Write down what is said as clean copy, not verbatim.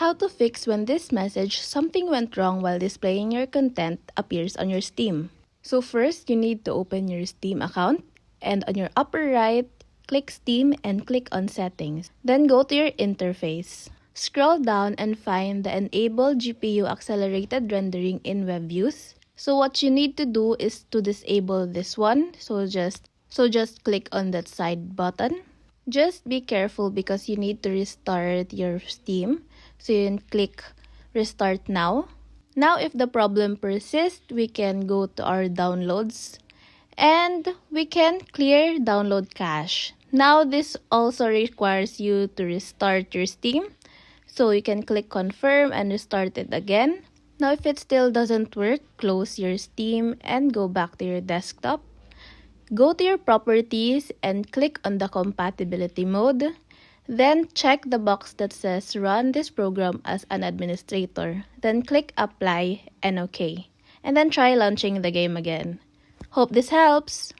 How to fix when this message, "something went wrong while displaying your content," appears on your Steam. So first, you need to open your Steam account, and on your upper right, click Steam and click on Settings. Then go to your interface. Scroll down and find the Enable GPU Accelerated Rendering in WebViews. So what you need to do is to disable this one. So just click on that side button. Just be careful because you need to restart your Steam. So you can click Restart Now. Now if the problem persists, we can go to our downloads and we can clear download cache. Now this also requires you to restart your Steam. So you can click Confirm and restart it again. Now if it still doesn't work, close your Steam and go back to your desktop. Go to your properties and click on the compatibility mode. Then check the box that says run this program as an administrator. Then click apply and OK. And then try launching the game again. Hope this helps!